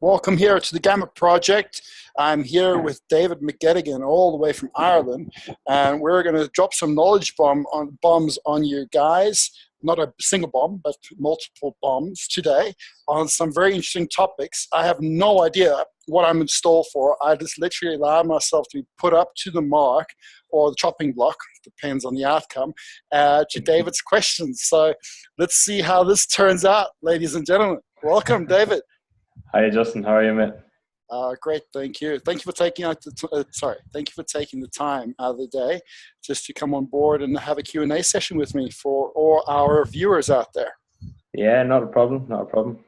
Welcome here to the Gamut Project. I'm here with David McGettigan, all the way from Ireland, and we're going to drop some knowledge bombs on you guys. Not a single bomb, but multiple bombs today on some very interesting topics. I have no idea what I'm in store for. I just literally allow myself to be put up to the mark or the chopping block, depends on the outcome, to David's questions. So let's see how this turns out, ladies and gentlemen. Welcome, David. Hi, Justin. How are you, mate? Great, thank you. Thank you for taking thank you for taking the time out of the day just to come on board and have a Q&A session with me for all our viewers out there. Yeah, not a problem. Not a problem.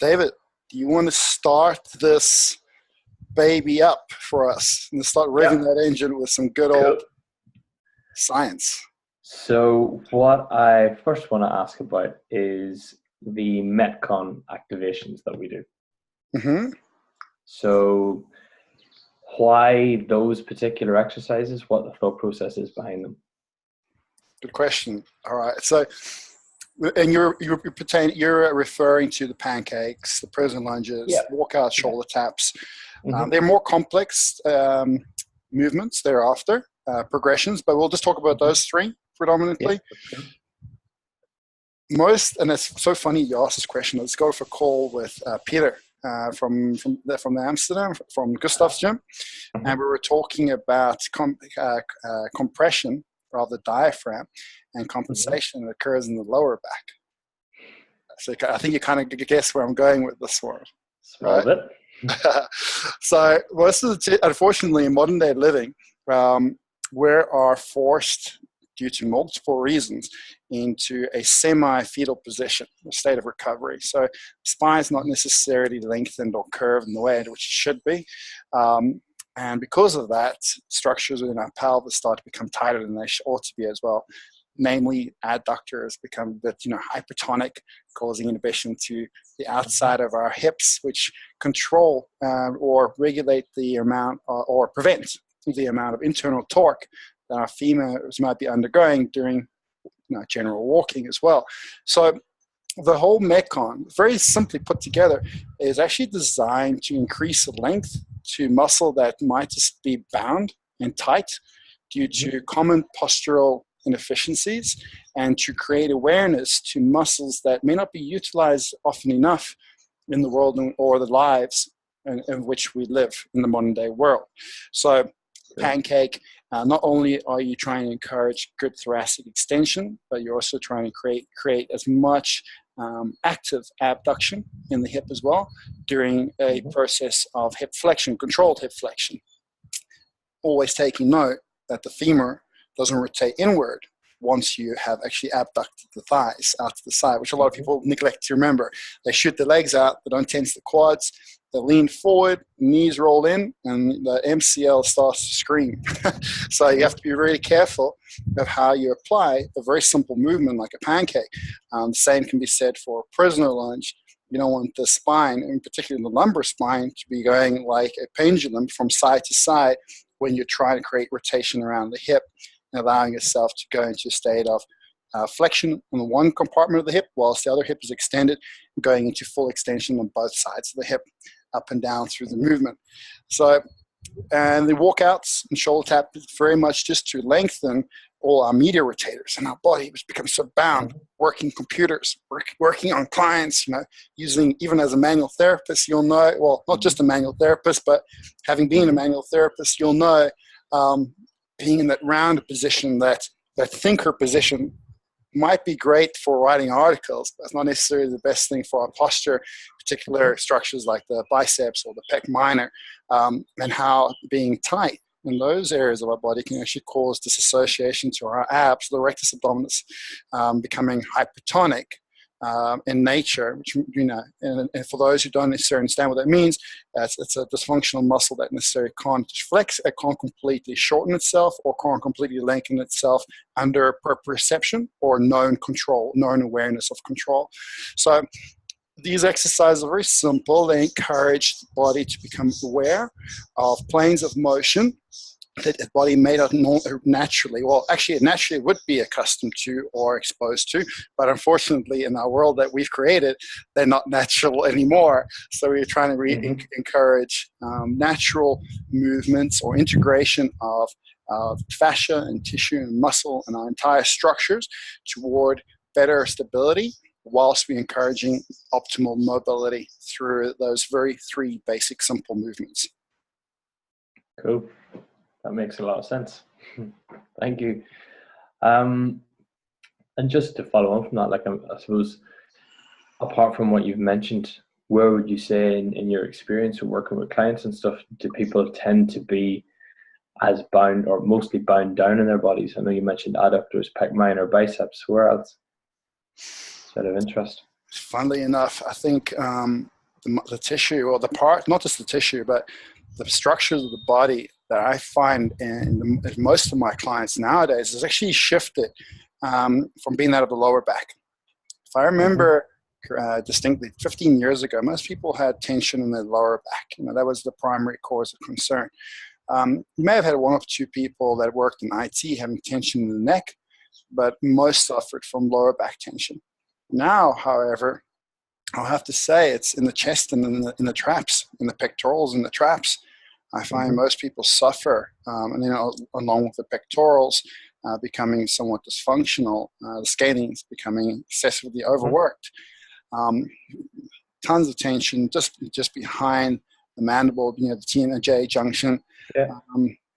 David, do you want to start this baby up for us and start revving that engine with some good old science? So what I first want to ask about is the Metcon activations that we do. Mm-hmm. So why those particular exercises, what the thought process is behind them? Good question. All right. So, and you're referring to the pancakes, the prison lunges, walkout shoulder taps. Mm-hmm. They're more complex movements thereafter, progressions, but we'll just talk about those three predominantly. Yeah, sure. And it's so funny you asked this question. Let's go for a call with Peter from Amsterdam, from Gustav's gym, and we were talking about compression, rather diaphragm, and compensation that occurs in the lower back. So I think you kind of guess where I'm going with this one, right? Bit. So most of unfortunately, in modern day living, we are forced, due to multiple reasons, into a semi-fetal position, a state of recovery. So the spine is not necessarily lengthened or curved in the way in which it should be. And because of that, structures within our pelvis start to become tighter than they ought to be as well. Namely, adductors become a bit, hypertonic, causing inhibition to the outside of our hips, which control or regulate the amount or prevent the amount of internal torque that our femurs might be undergoing during general walking as well. So the whole Metcon, very simply put together, is actually designed to increase the length to muscle that might just be bound and tight due to common postural inefficiencies, and to create awareness to muscles that may not be utilized often enough in the world or the lives in which we live in the modern day world. So pancake, not only are you trying to encourage good thoracic extension, but you're also trying to create as much active abduction in the hip as well during a process of hip flexion, controlled hip flexion. Always taking note that the femur doesn't rotate inward once you have actually abducted the thighs out to the side, which a lot of people neglect to remember. They shoot the legs out, they don't tense the quads, they lean forward, knees roll in, and the MCL starts to scream. So you have to be really careful of how you apply a very simple movement like a pancake. The same can be said for a prisoner lunge. You don't want the spine, in particular the lumbar spine, to be going like a pendulum from side to side when you're trying to create rotation around the hip, and allowing yourself to go into a state of flexion on the one compartment of the hip, whilst the other hip is extended, going into full extension on both sides of the hip, up and down through the movement. So, and the walkouts and shoulder tap is very much just to lengthen all our media rotators in our body, which becomes so bound, working computers, working on clients, using, even as a manual therapist, you'll know, well, not just a manual therapist, but having been a manual therapist, you'll know, being in that round position, that thinker position, might be great for writing articles, but it's not necessarily the best thing for our posture, particular structures like the biceps or the pec minor, and how being tight in those areas of our body can actually cause disassociation to our abs, the rectus abdominis, becoming hypertonic in nature, which, and for those who don't necessarily understand what that means, it's a dysfunctional muscle that necessarily can't flex, it can't completely shorten itself or can't completely lengthen itself under proprioception or known control, known awareness of control. So these exercises are very simple. They encourage the body to become aware of planes of motion that the body may not naturally, well, actually it naturally would be accustomed to or exposed to, but unfortunately in our world that we've created, they're not natural anymore. So we're trying to encourage natural movements or integration of fascia and tissue and muscle and our entire structures toward better stability, whilst we're encouraging optimal mobility through those very three basic simple movements. Cool. That makes a lot of sense. Thank you. And just to follow on from that, like I suppose, apart from what you've mentioned, where would you say in your experience of working with clients and stuff, do people tend to be as bound or mostly bound down in their bodies? I know you mentioned adductors, pec minor, biceps. Where else? Out of interest. Funnily enough, I think the tissue or the part, not just the tissue, but the structures of the body that I find in most of my clients nowadays has actually shifted from being that of the lower back. If I remember distinctly, 15 years ago, most people had tension in their lower back. That was the primary cause of concern. You may have had one or two people that worked in IT having tension in the neck, but most suffered from lower back tension. Now, however, I'll have to say it's in the chest and in the traps, in the pectorals and the traps. I find most people suffer, and along with the pectorals becoming somewhat dysfunctional, the scalenes becoming excessively overworked. Tons of tension just behind the mandible, the T and the J junction,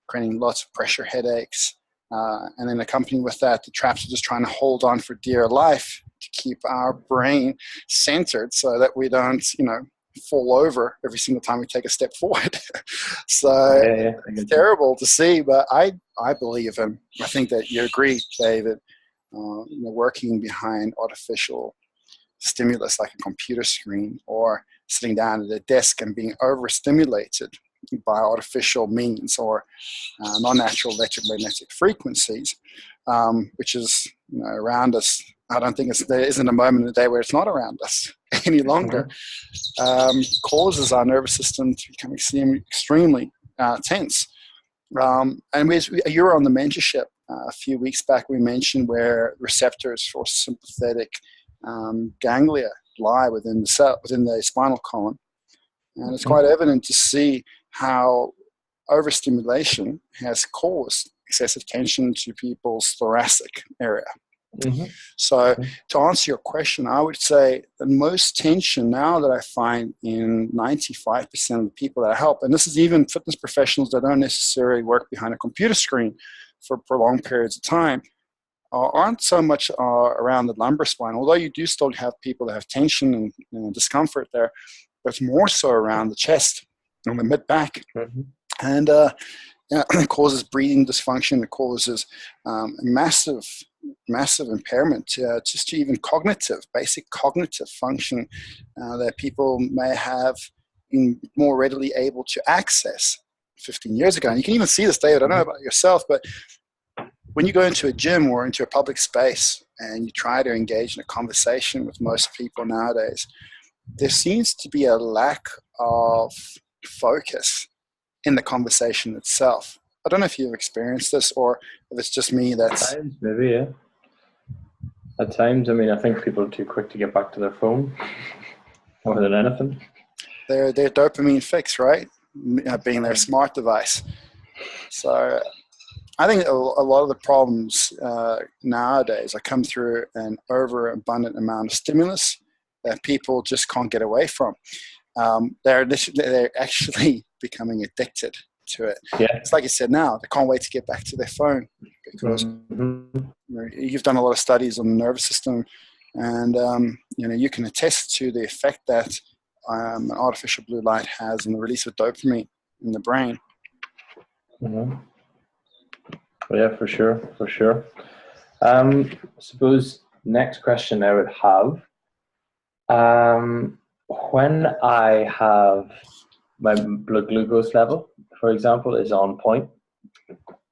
creating lots of pressure headaches. And then accompanied with that, the traps are just trying to hold on for dear life to keep our brain centered so that we don't, fall over every single time we take a step forward. So it's terrible to see, but I believe, and I think that you agree, David, working behind artificial stimulus like a computer screen or sitting down at a desk and being overstimulated by artificial means or non-natural electromagnetic frequencies, which is around us. I don't think there isn't a moment in the day where it's not around us any longer. Causes our nervous system to become extremely tense. And you were on the mentorship a few weeks back. We mentioned where receptors for sympathetic ganglia lie within the spinal column, and it's quite evident to see how overstimulation has caused excessive tension to people's thoracic area. So to answer your question, I would say the most tension now that I find in 95% of the people that I help, and this is even fitness professionals that don't necessarily work behind a computer screen for prolonged periods of time, aren't so much around the lumbar spine, although you do still have people that have tension and discomfort there, but it's more so around the chest and the mid-back. And it causes breathing dysfunction. It causes massive impairment just to even basic cognitive function that people may have been more readily able to access 15 years ago. And you can even see this, David, I don't know about yourself, but when you go into a gym or into a public space and you try to engage in a conversation with most people nowadays, there seems to be a lack of focus in the conversation itself. I don't know if you've experienced this or if it's just me that's... At times, maybe, yeah. At times, I think people are too quick to get back to their phone more than anything. Their dopamine fix, right? Being their smart device. So I think a lot of the problems nowadays come through an overabundant amount of stimulus that people just can't get away from. They're actually becoming addicted to it. Yeah. It's like you said now, they can't wait to get back to their phone because you've done a lot of studies on the nervous system, and you can attest to the effect that an artificial blue light has on the release of dopamine in the brain. Yeah, for sure. I suppose next question I would have, when I have my blood glucose level, for example, is on point,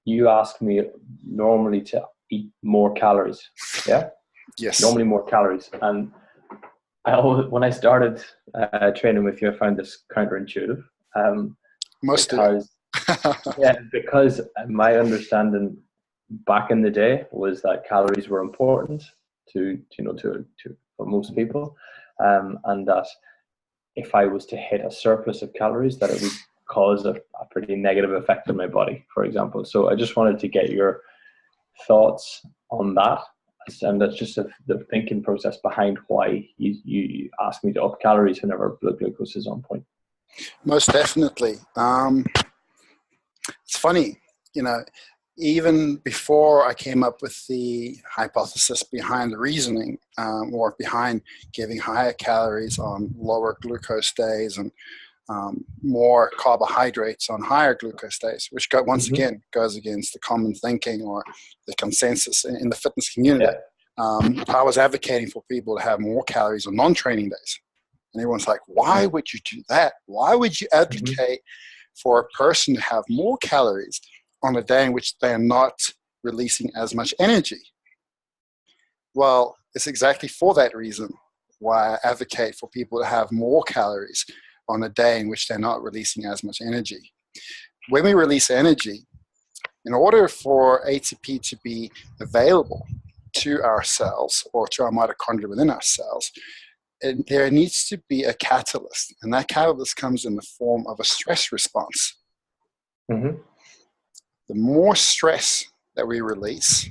you ask me normally to eat more calories. Yeah? Yes. Normally more calories. And when I started training with you, I found this counterintuitive. Most because Yeah, because my understanding back in the day was that calories were important to for most people, and that if I was to hit a surplus of calories, that it would cause a pretty negative effect on my body, for example. So I just wanted to get your thoughts on that, and that's just the thinking process behind why you ask me to up calories whenever blood glucose is on point. Most definitely. It's funny, even before I came up with the hypothesis behind the reasoning, or behind giving higher calories on lower glucose days and more carbohydrates on higher glucose days, which once again goes against the common thinking or the consensus in the fitness community. Yeah. I was advocating for people to have more calories on non-training days. And everyone's like, why would you do that? Why would you advocate for a person to have more calories on a day in which they are not releasing as much energy? Well, it's exactly for that reason why I advocate for people to have more calories on a day in which they're not releasing as much energy. When we release energy, in order for ATP to be available to our cells or to our mitochondria within our cells, there needs to be a catalyst, and that catalyst comes in the form of a stress response. The more stress that we release,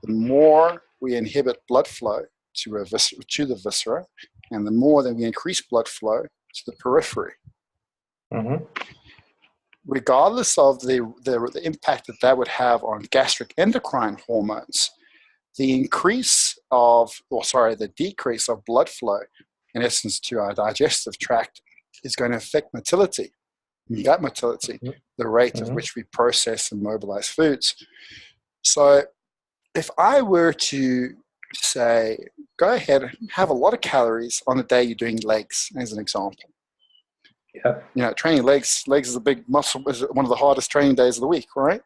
the more we inhibit blood flow to the viscera, and the more that we increase blood flow to the periphery. Regardless of the impact that would have on gastric endocrine hormones, the decrease of blood flow, in essence, to our digestive tract, is going to affect motility, gut motility, the rate of which we process and mobilize foods. So if I were to say, go ahead and have a lot of calories on the day you're doing legs, as an example. Training legs is a big muscle, is one of the hardest training days of the week, right?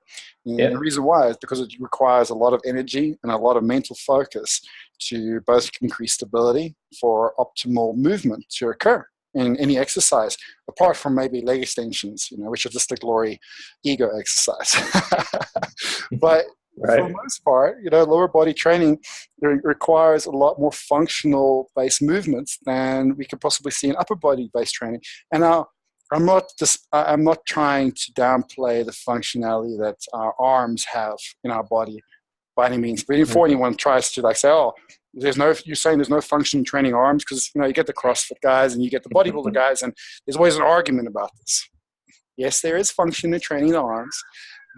And the reason why is because it requires a lot of energy and a lot of mental focus to both increase stability for optimal movement to occur in any exercise, apart from maybe leg extensions, which are just a glory ego exercise. But for the most part, lower body training requires a lot more functional based movements than we could possibly see in upper body based training. And now I'm not trying to downplay the functionality that our arms have in our body by any means. But before anyone tries to say, oh, you're saying there's no function in training arms, because you get the CrossFit guys and you get the bodybuilder guys, and there's always an argument about this. Yes, there is function in training the arms,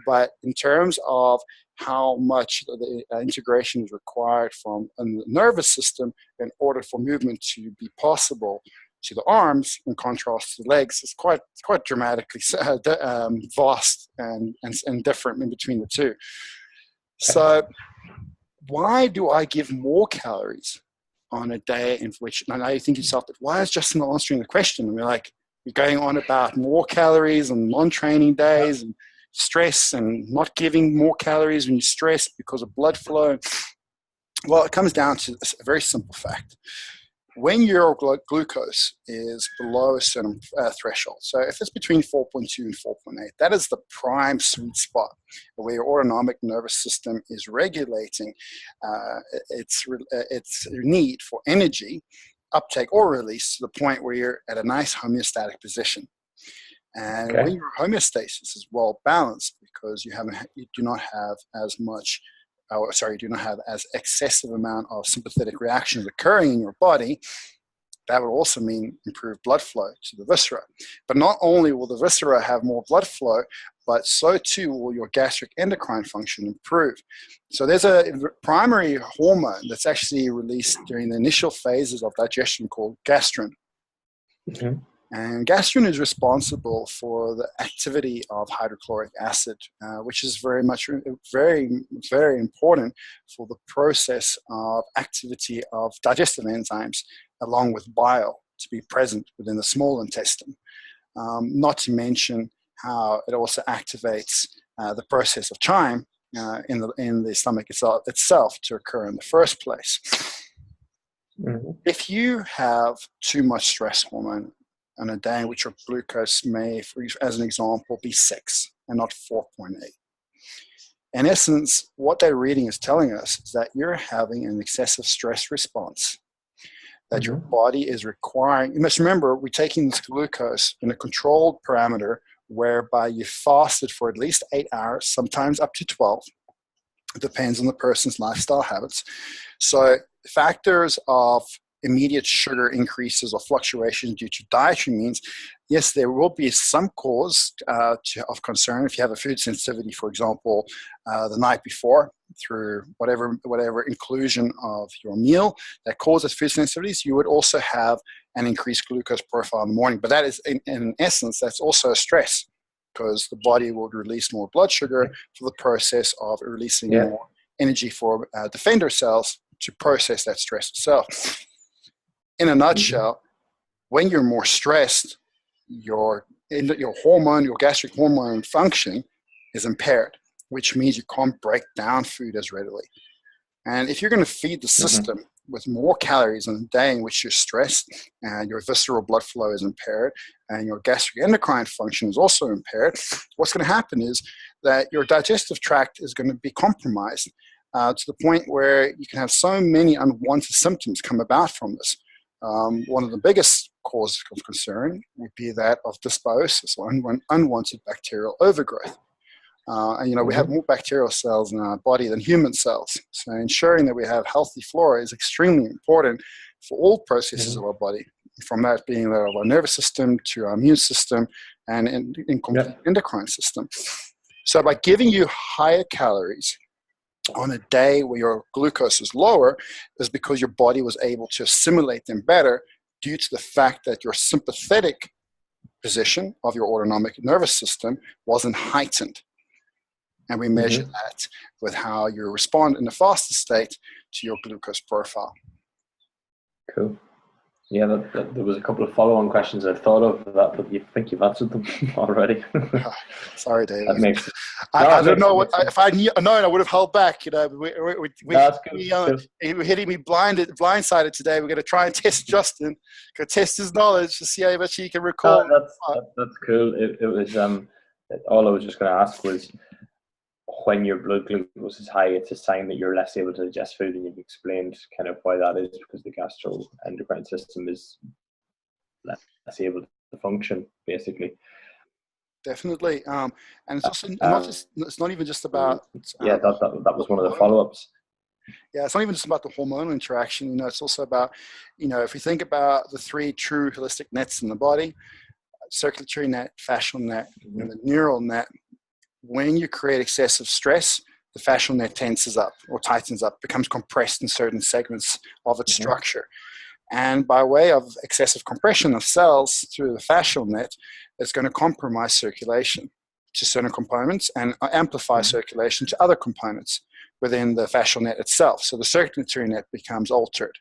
but in terms of how much the integration is required from the nervous system in order for movement to be possible to the arms, in contrast to the legs, is quite dramatically vast and different in between the two. So why do I give more calories on a day in which, and now you think to yourself, but why is Justin answering the question? And we're going on about more calories on non-training days and stress, and not giving more calories when you stress because of blood flow. Well, it comes down to a very simple fact. When your glucose is below a certain threshold, so if it's between 4.2 and 4.8, that is the prime sweet spot where your autonomic nervous system is regulating its need for energy, uptake or release, to the point where you're at a nice homeostatic position. And when your homeostasis is well balanced, because you do not have as excessive amount of sympathetic reactions occurring in your body, that will also mean improved blood flow to the viscera. But not only will the viscera have more blood flow, but so too will your gastric endocrine function improve. So there's a primary hormone that's actually released during the initial phases of digestion called gastrin. And gastrin is responsible for the activity of hydrochloric acid, which is very, very important for the process of activity of digestive enzymes, along with bile, to be present within the small intestine. Not to mention how it also activates the process of chyme in the stomach itself to occur in the first place. If you have too much stress hormone on a day in which your glucose may, as an example, be 6 and not 4.8. In essence, what that reading is telling us is that you're having an excessive stress response, that your body is requiring. You must remember, we're taking this glucose in a controlled parameter whereby you fasted for at least 8 hours, sometimes up to 12. It depends on the person's lifestyle habits. So factors of immediate sugar increases or fluctuations due to dietary means, yes, there will be some cause of concern if you have a food sensitivity, for example, the night before through whatever inclusion of your meal that causes food sensitivities. You would also have an increased glucose profile in the morning. But that is, in essence, that's also a stress, because the body will release more blood sugar for the process of releasing more energy for defender cells to process that stress itself. In a nutshell, when you're more stressed, your hormone, your gastric hormone function is impaired, which means you can't break down food as readily. And if you're going to feed the system with more calories on a day in which you're stressed and your visceral blood flow is impaired and your gastric endocrine function is also impaired, what's going to happen is that your digestive tract is going to be compromised to the point where you can have so many unwanted symptoms come about from this. One of the biggest causes of concern would be that of dysbiosis, or unwanted bacterial overgrowth. And we have more bacterial cells in our body than human cells. So ensuring that we have healthy flora is extremely important for all processes of our body, from that being that of our nervous system to our immune system and endocrine system. So by giving you higher calories on a day where your glucose is lower, is because your body was able to assimilate them better due to the fact that your sympathetic position of your autonomic nervous system wasn't heightened. And we measure that with how you respond in the fasted state to your glucose profile. Cool. Yeah, there was a couple of follow-on questions I thought of that, but you think you've answered them already. Sorry, Dave. That makes. I don't know what if I knew. No, I would have held back. We're hitting me blindsided today. We're going to try and test Justin. Going to test his knowledge to see how much he can recall. That's cool. It was all I was just going to ask was, when your blood glucose is high, it's a sign that you're less able to digest food, and you've explained kind of why that is, because the gastroendocrine system is less able to function, basically. Definitely, and it's also it's not even just about. That was one of the follow-ups. Yeah, it's not even just about the hormonal interaction. It's also about, if we think about the 3 true holistic nets in the body: circulatory net, fascial net, and the neural net. When you create excessive stress, the fascial net tenses up or tightens up, becomes compressed in certain segments of its structure. And by way of excessive compression of cells through the fascial net, it's going to compromise circulation to certain components and amplify circulation to other components within the fascial net itself. So the circulatory net becomes altered.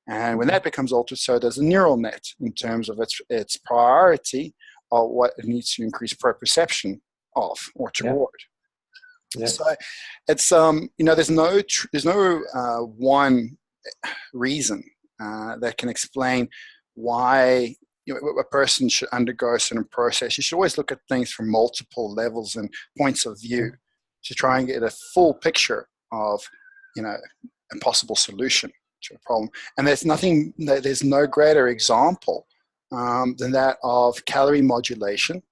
And when that becomes altered, so does the neural net in terms of its priority of what it needs to increase proprioception of or toward. So it's there's no one reason that can explain why a person should undergo a certain process. You should always look at things from multiple levels and points of view to try and get a full picture of a possible solution to a problem. And there's no greater example than that of calorie modulation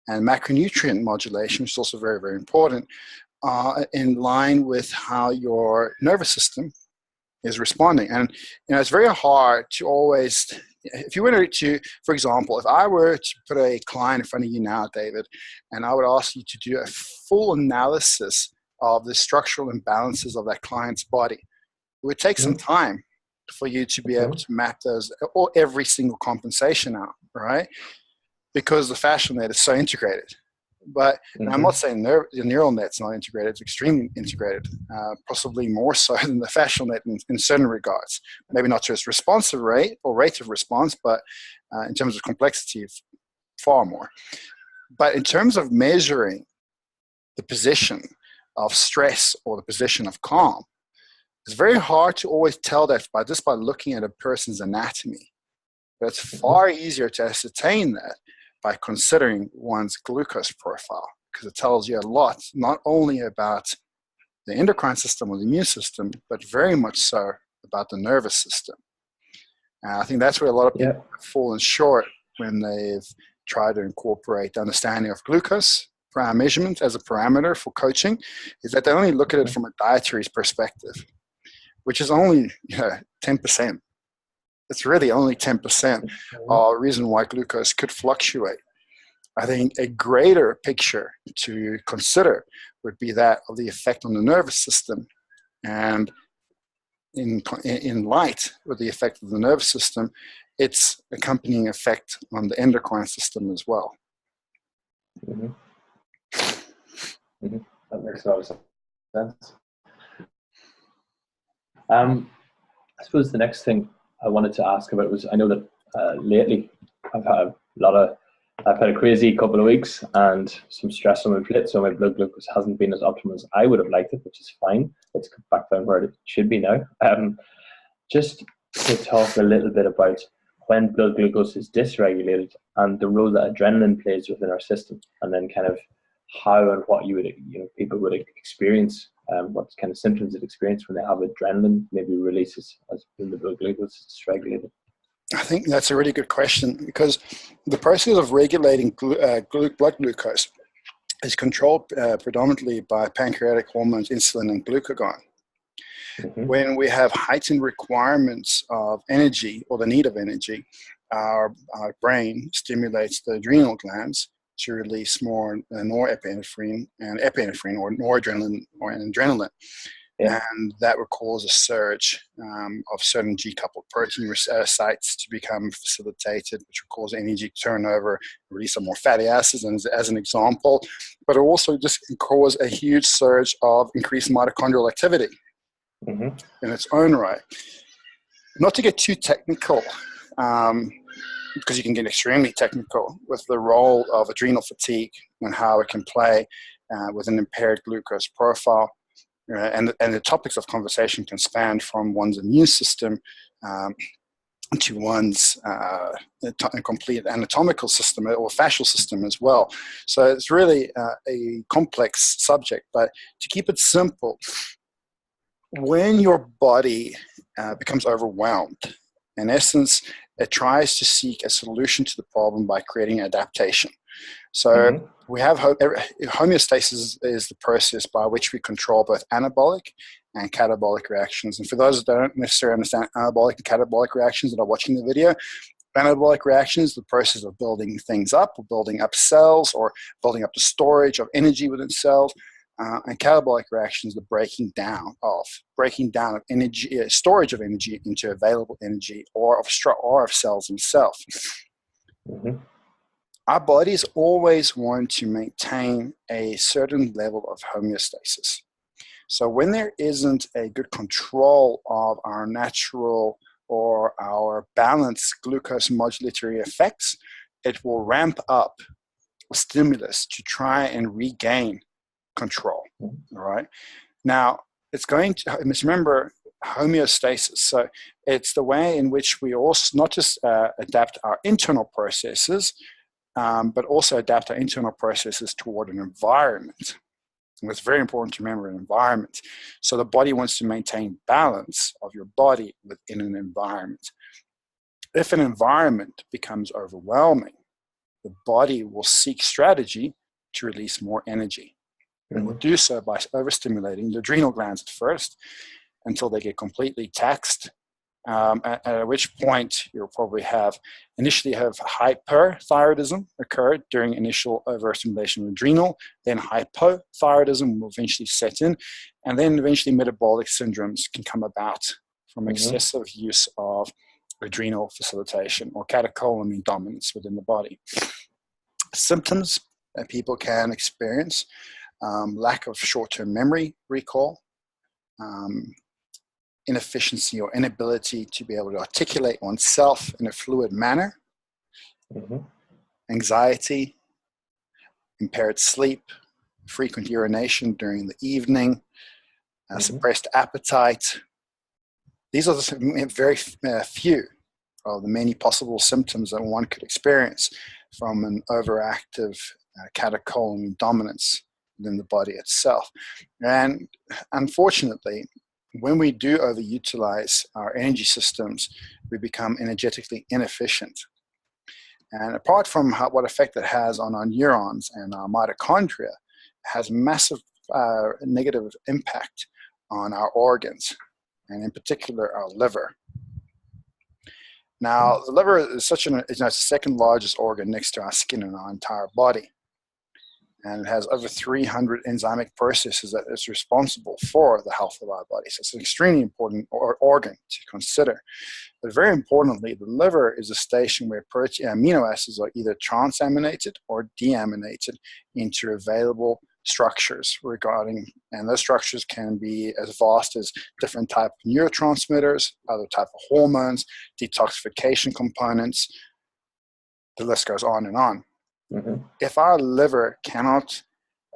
and macronutrient modulation, which is also very, very important, in line with how your nervous system is responding. And it's very hard to always, if you were to, for example, if I were to put a client in front of you now, David, and I would ask you to do a full analysis of the structural imbalances of that client's body, it would take some time for you to be able to map those, or every single compensation out, right? Because the fascial net is so integrated. But I'm not saying the neural net's not integrated. It's extremely integrated, possibly more so than the fascial net in certain regards. Maybe not to its responsive rate or rate of response, but in terms of complexity, far more. But in terms of measuring the position of stress or the position of calm, it's very hard to always tell that by looking at a person's anatomy. But it's far easier to ascertain that by considering one's glucose profile, because it tells you a lot, not only about the endocrine system or the immune system, but very much so about the nervous system. I think that's where a lot of people have fallen short when they've tried to incorporate the understanding of glucose measurement as a parameter for coaching, is that they only look at it from a dietary perspective, which is only 10%. It's really only 10% of the reason why glucose could fluctuate. I think a greater picture to consider would be that of the effect on the nervous system, and in light with the effect of the nervous system, its accompanying effect on the endocrine system as well. That makes a lot of sense. I suppose the next thing I wanted to ask about was, I know that lately I've had a crazy couple of weeks and some stress on my plate, so my blood glucose hasn't been as optimal as I would have liked it, which is fine. It's back down where it should be now. Just to talk a little bit about when blood glucose is dysregulated and the role that adrenaline plays within our system, and then kind of how and what people would experience, what kind of symptoms they'd experience when they have adrenaline maybe releases as when the blood glucose is dysregulated. I think that's a really good question, because the process of regulating blood glucose is controlled predominantly by pancreatic hormones, insulin and glucagon. When we have heightened requirements of energy, or the need of energy, our brain stimulates the adrenal glands to release more norepinephrine and epinephrine, or noradrenaline or adrenaline. And that would cause a surge of certain G-coupled protein sites to become facilitated, which would cause energy turnover, release of more fatty acids, as an example. But it also just cause a huge surge of increased mitochondrial activity in its own right. Not to get too technical, because you can get extremely technical with the role of adrenal fatigue and how it can play with an impaired glucose profile. And the topics of conversation can span from one's immune system to one's complete anatomical system or fascial system as well. So it's really a complex subject, but to keep it simple, when your body becomes overwhelmed, in essence, it tries to seek a solution to the problem by creating adaptation. So we have homeostasis is the process by which we control both anabolic and catabolic reactions. And for those that don't necessarily understand anabolic and catabolic reactions that are watching the video, anabolic reactions, the process of building things up, or building up cells, or building up the storage of energy within cells. And catabolic reactions, the breaking down of energy, storage of energy into available energy, or of cells themselves. Our bodies always want to maintain a certain level of homeostasis. So when there isn't a good control of our natural or our balanced glucose modulatory effects, it will ramp up stimulus to try and regain control. All right. Now, it's going to, remember, homeostasis. So it's the way in which we also not just adapt our internal processes, but also adapt our internal processes toward an environment. And it's very important to remember an environment. So the body wants to maintain balance of your body within an environment. If an environment becomes overwhelming, the body will seek strategy to release more energy. And will do so by overstimulating the adrenal glands at first until they get completely taxed, at which point you'll probably initially have hyperthyroidism occur during initial overstimulation of adrenal, then hypothyroidism will eventually set in, and then eventually metabolic syndromes can come about from excessive use of adrenal facilitation or catecholamine dominance within the body. Symptoms that people can experience: lack of short-term memory recall, inefficiency or inability to be able to articulate oneself in a fluid manner, anxiety, impaired sleep, frequent urination during the evening, suppressed appetite. These are the very few of the many possible symptoms that one could experience from an overactive catecholamine dominance within the body itself. And unfortunately, when we do overutilize our energy systems, we become energetically inefficient. And apart from what effect it has on our neurons and our mitochondria, it has massive negative impact on our organs, and in particular our liver. Now, the liver is the second largest organ next to our skin in our entire body. And it has over 300 enzymic processes that is responsible for the health of our body. So it's an extremely important organ to consider. But very importantly, the liver is a station where amino acids are either transaminated or deaminated into available structures and those structures can be as vast as different type of neurotransmitters, other type of hormones, detoxification components. The list goes on and on. Mm-hmm. If our liver cannot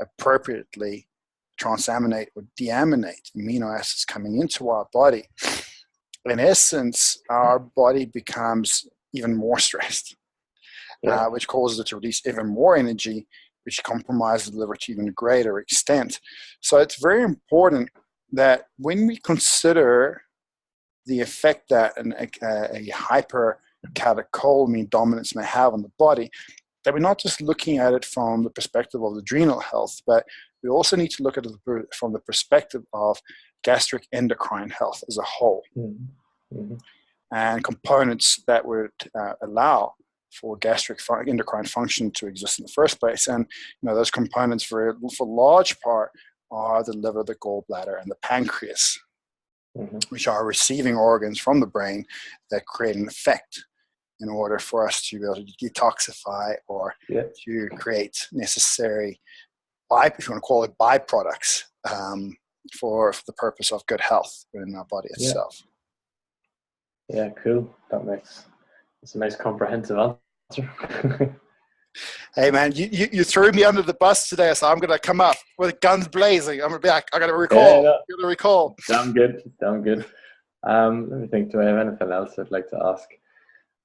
appropriately transaminate or deaminate amino acids coming into our body, in essence, our body becomes even more stressed, which causes it to release even more energy, which compromises the liver to even greater extent. So it's very important that when we consider the effect that a hypercatecholamine dominance may have on the body, that we're not just looking at it from the perspective of adrenal health, but we also need to look at it from the perspective of gastric endocrine health as a whole. Mm-hmm. And components that would allow for gastric endocrine function to exist in the first place. And those components for large part are the liver, the gallbladder, and the pancreas, mm-hmm. which are receiving organs from the brain that create an effect in order for us to be able to detoxify or to create necessary, if you want to call it, byproducts for the purpose of good health within our body itself. Yeah, cool. That's a nice comprehensive answer. Hey man, you threw me under the bus today, so I'm going to come up with guns blazing. I'm going to be like, I got to recall. Damn good. Let me think, do I have anything else I'd like to ask?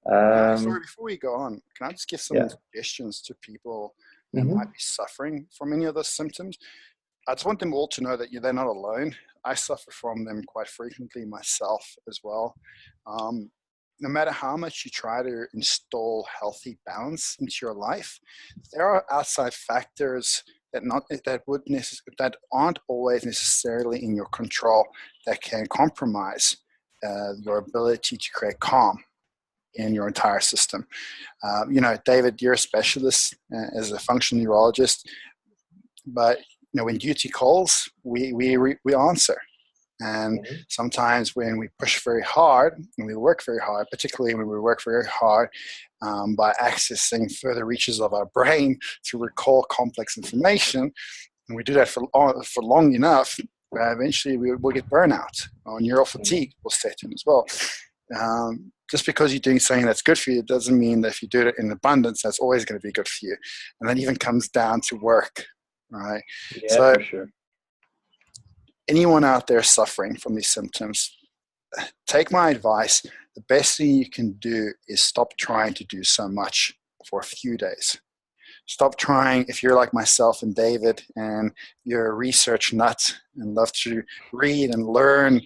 Sorry, before we go on, can I just give some suggestions to people who mm-hmm. might be suffering from any of those symptoms? I just want them all to know that they're not alone. I suffer from them quite frequently myself as well. No matter how much you try to install healthy balance into your life, there are outside factors that aren't always necessarily in your control that can compromise your ability to create calm in your entire system. David, you're a specialist as a functional neurologist, but when duty calls, we answer. And mm-hmm. sometimes when we push very hard and we work very hard, particularly when we work very hard by accessing further reaches of our brain to recall complex information, and we do that for long enough, eventually we'll get burnout or neural fatigue will set in as well. Just because you're doing something that's good for you doesn't mean that if you do it in abundance, that's always going to be good for you. And that even comes down to work, right? Yeah, so, for sure. Anyone out there suffering from these symptoms, take my advice. The best thing you can do is stop trying to do so much for a few days. Stop trying, if you're like myself and David, and you're a research nut and love to read and learn,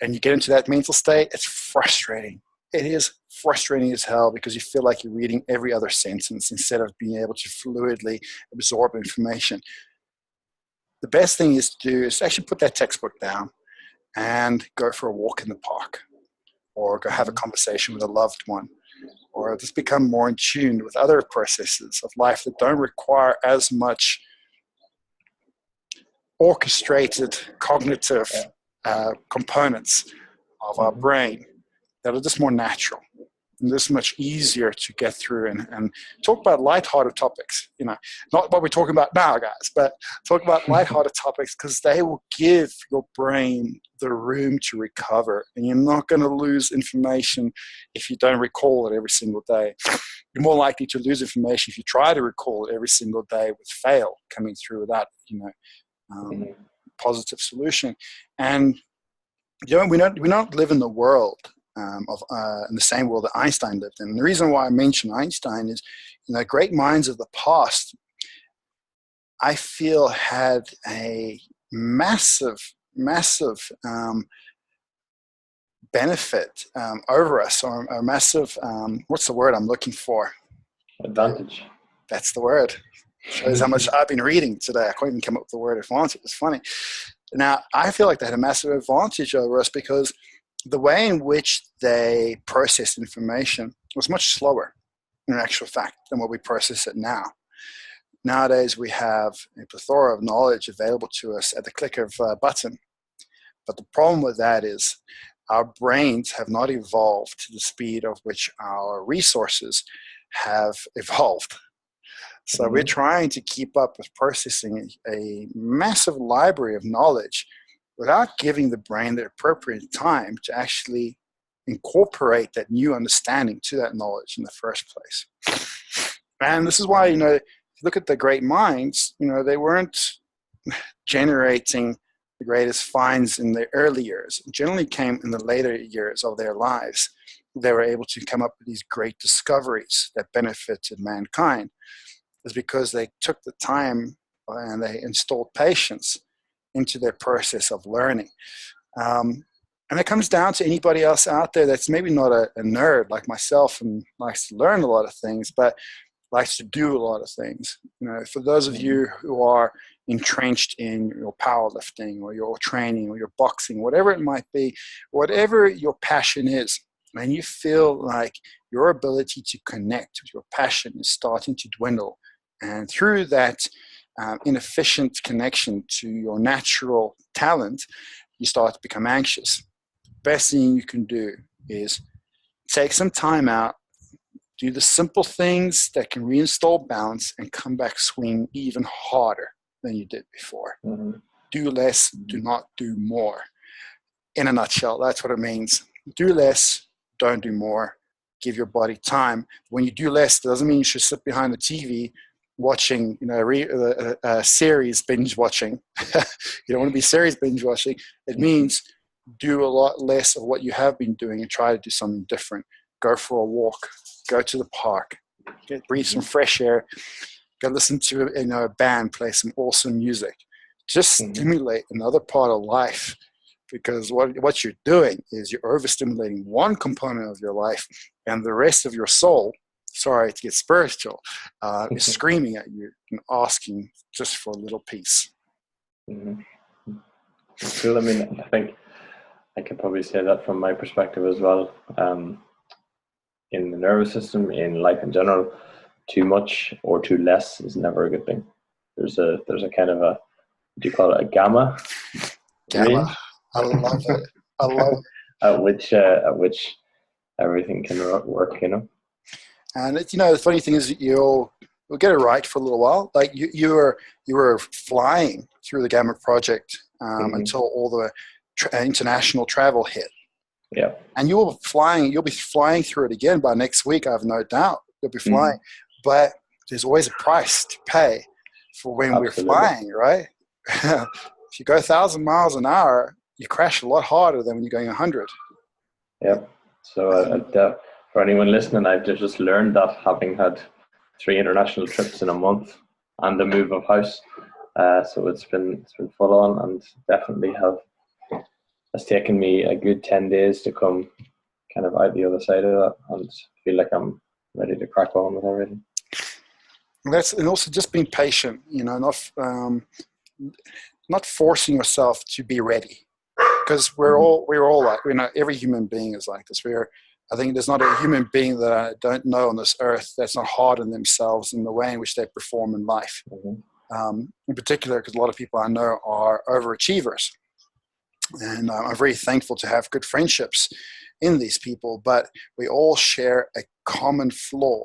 and you get into that mental state, it's frustrating. It is frustrating as hell because you feel like you're reading every other sentence instead of being able to fluidly absorb information. The best thing is to do is actually put that textbook down and go for a walk in the park, or go have a conversation with a loved one, or just become more in tune with other processes of life that don't require as much orchestrated cognitive components of our brain, that are just more natural and just much easier to get through and talk about lighthearted topics, not what we're talking about now, guys, but talk about lighthearted topics, because they will give your brain the room to recover, and you're not going to lose information if you don't recall it every single day. You're more likely to lose information if you try to recall it every single day with fail coming through without, positive solution. And we don't live in the world in the same world that Einstein lived in. And the reason why I mention Einstein is, great minds of the past, I feel, had a massive, massive benefit over us, or a massive, what's the word I'm looking for? Advantage. That's the word. Shows how much I've been reading today. I couldn't even come up with the word advantage. It's funny. Now, I feel like they had a massive advantage over us because the way in which they processed information was much slower, in actual fact, than what we process it now. Nowadays, we have a plethora of knowledge available to us at the click of a button. But the problem with that is our brains have not evolved to the speed of which our resources have evolved. So we're trying to keep up with processing a massive library of knowledge without giving the brain the appropriate time to actually incorporate that new understanding to that knowledge in the first place. And this is why, if you look at the great minds, they weren't generating the greatest finds in their early years. It generally came in the later years of their lives. They were able to come up with these great discoveries that benefited mankind. Is because they took the time and they installed patience into their process of learning. And it comes down to anybody else out there that's maybe not a nerd like myself and likes to learn a lot of things, but likes to do a lot of things. For those of you who are entrenched in your powerlifting or your training or your boxing, whatever it might be, whatever your passion is, and you feel like your ability to connect with your passion is starting to dwindle, and through that inefficient connection to your natural talent, you start to become anxious. The best thing you can do is take some time out, do the simple things that can reinstall balance, and come back swinging even harder than you did before. Do less, do not do more. In a nutshell, that's what it means. Do less, don't do more. Give your body time. When you do less, it doesn't mean you should sit behind the TV watching, a series binge watching. You don't want to be series binge watching. It means do a lot less of what you have been doing and try to do something different. Go for a walk. Go to the park. Breathe some fresh air. Go listen to a band play some awesome music. Just stimulate another part of life, because what you're doing is you're overstimulating one component of your life, and the rest of your soul, sorry to get spiritual, is screaming at you and asking just for a little piece. Cool. I mean, I think I could probably say that from my perspective as well. In the nervous system, in life in general, too much or too less is never a good thing. There's a kind of a, do you call it a gamma? Gamma. I love it. I love it. At which everything can work, And the funny thing is, you'll get it right for a little while. Like you were flying through the Gamma project until all the international travel hit. Yeah. And you'll be flying through it again by next week. I have no doubt you'll be flying, but there's always a price to pay for when we're flying, right? If you go 1,000 miles an hour, you crash a lot harder than when you're going 100. Yeah. So for anyone listening, I've just learned that, having had 3 international trips in a month and the move of house. So it's been full on, and definitely has taken me a good 10 days to come kind of out the other side of that and feel like I'm ready to crack on with everything. And also just being patient, not forcing yourself to be ready, because we're all like, every human being is like this. I think there's not a human being that I don't know on this earth that's not hard on themselves in the way in which they perform in life. In particular, because a lot of people I know are overachievers. And I'm very thankful to have good friendships in these people, but we all share a common flaw,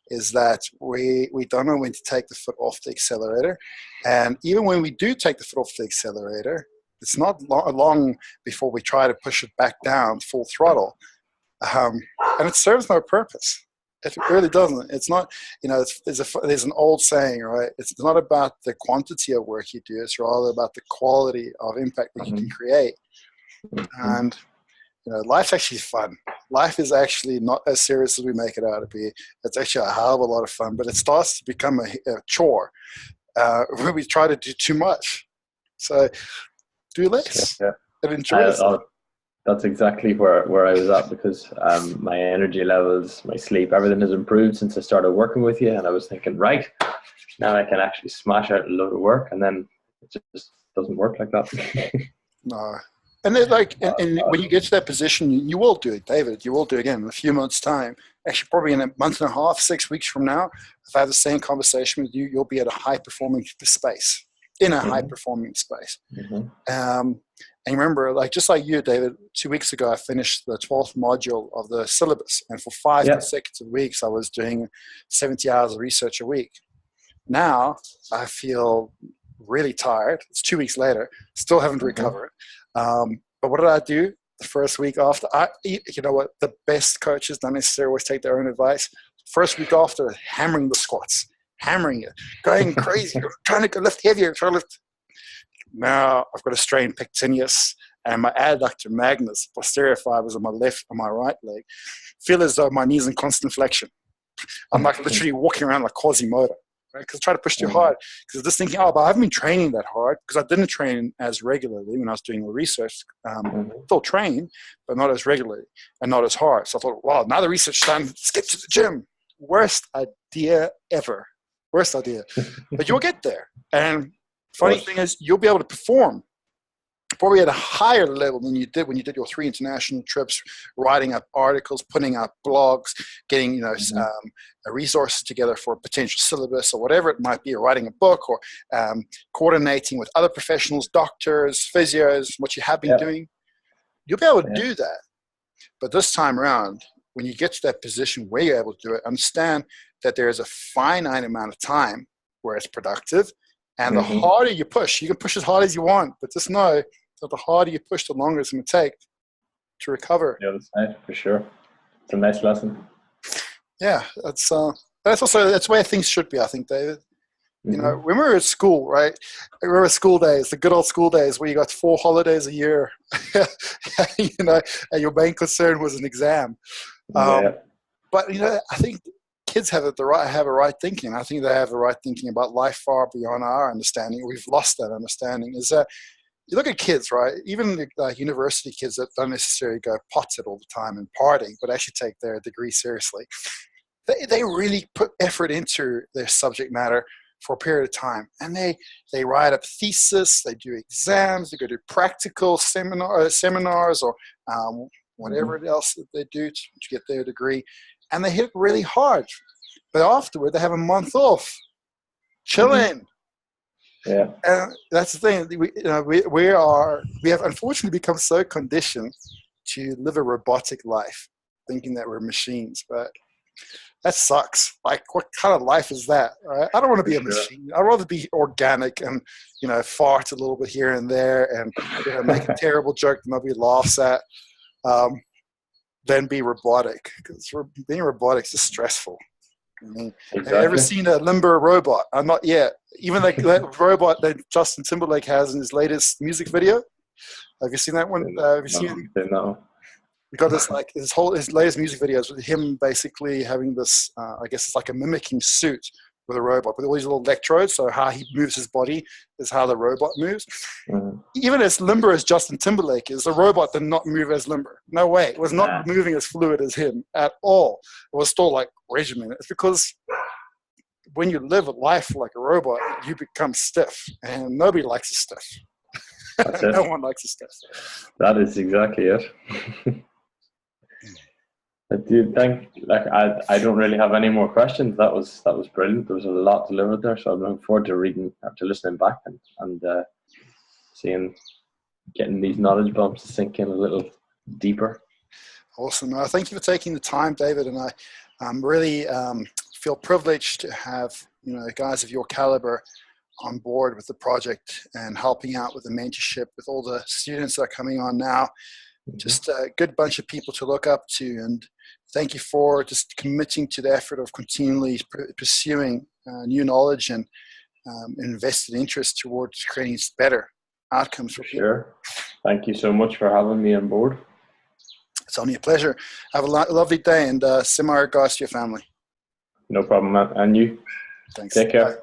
is that we don't know when to take the foot off the accelerator. And even when we do take the foot off the accelerator, it's not long before we try to push it back down full throttle. And it serves no purpose. It really doesn't. It's not, there's an old saying, right? It's not about the quantity of work you do. It's rather about the quality of impact that you can create. And, life's actually fun. Life is actually not as serious as we make it out to be. It's actually a hell of a lot of fun, but it starts to become a chore when we try to do too much. So do less and enjoy it. That's exactly where I was at, because my energy levels, my sleep, everything has improved since I started working with you. And I was thinking, right, now I can actually smash out a load of work, and then it just doesn't work like that. No. And then, and when you get to that position, you will do it, David. You will do it again in a few months' time. Actually, probably in a month and a half, 6 weeks from now, if I have the same conversation with you, you'll be at a high-performing space, in a high-performing space. And remember, just like you, David, 2 weeks ago, I finished the 12th module of the syllabus. And for 5 consecutive weeks, I was doing 70 hours of research a week. Now, I feel really tired. It's 2 weeks later, still haven't recovered. But what did I do the first week after? You know what? The best coaches don't necessarily always take their own advice. First week after, hammering the squats, hammering it, going crazy, trying to lift heavier, trying to lift. Now I've got a strained pectineus, and my adductor magnus, posterior fibers on my left and my right leg, feel as though my knee's in constant flexion. I'm literally walking around like Quasimodo. Right? Because I try to push too hard. Because I'm just thinking, but I haven't been training that hard, because I didn't train as regularly when I was doing the research. Still train, but not as regularly and not as hard. So I thought, wow, now the research done, let's get to the gym. Worst idea ever. Worst idea. But you'll get there. And funny thing is, you'll be able to perform probably at a higher level than you did when you did your 3 international trips, writing up articles, putting up blogs, getting resources together for a potential syllabus or whatever it might be, or writing a book, or coordinating with other professionals, doctors, physios, what you have been doing. You'll be able to do that. But this time around, when you get to that position where you're able to do it, understand that there is a finite amount of time where it's productive. And the harder you push, you can push as hard as you want, but just know that the harder you push, the longer it's going to take to recover. Yeah, that's nice, for sure. It's a nice lesson. Yeah, that's the way things should be, I think, David. You know, when we were at school, right? I remember school days, the good old school days where you got 4 holidays a year, and your main concern was an exam. But, I think kids have a right thinking. I think they have a right thinking about life far beyond our understanding. We've lost that understanding. Is that you look at kids, right? Even university kids that don't necessarily go potted all the time and partying, but actually take their degree seriously. They really put effort into their subject matter for a period of time, and they write up thesis, they do exams, they go to practical seminars or whatever else that they do to get their degree, and they hit really hard. But afterward, they have a month off, chilling. Yeah, and that's the thing. We have unfortunately become so conditioned to live a robotic life, thinking that we're machines, but that sucks. Like, what kind of life is that? Right? I don't want to be a machine. I'd rather be organic and, fart a little bit here and there and make a terrible joke that nobody laughs at, than be robotic. Because being robotic is just stressful. I mean, have you ever seen a limber robot? Not yet. Even that robot that Justin Timberlake has in his latest music video. Have you seen that one? Have you seen it? No. We got this his latest music videos with him basically having this. I guess it's like a mimicking suit with a robot with all these little electrodes. So how he moves his body is how the robot moves. Even as limber as Justin Timberlake is, the robot did not move as limber. No way. It was not moving as fluid as him at all. It was still like regimented. It's because when you live a life like a robot, you become stiff, and nobody likes a stiff. That's it. No one likes a stiff. That is exactly it. I don't really have any more questions. That was brilliant. There was a lot delivered there, so I'm looking forward to reading after listening back and getting these knowledge bumps to sink in a little deeper. Awesome. Thank you for taking the time, David, and I really feel privileged to have guys of your caliber on board with the project and helping out with the mentorship with all the students that are coming on now. Just a good bunch of people to look up to, and thank you for just committing to the effort of continually pursuing new knowledge and invested interest towards creating better outcomes for people. Sure. Thank you so much for having me on board. It's only a pleasure. Have a lovely day, and send my regards to your family. No problem, man. And you. Thanks. Take care. Bye.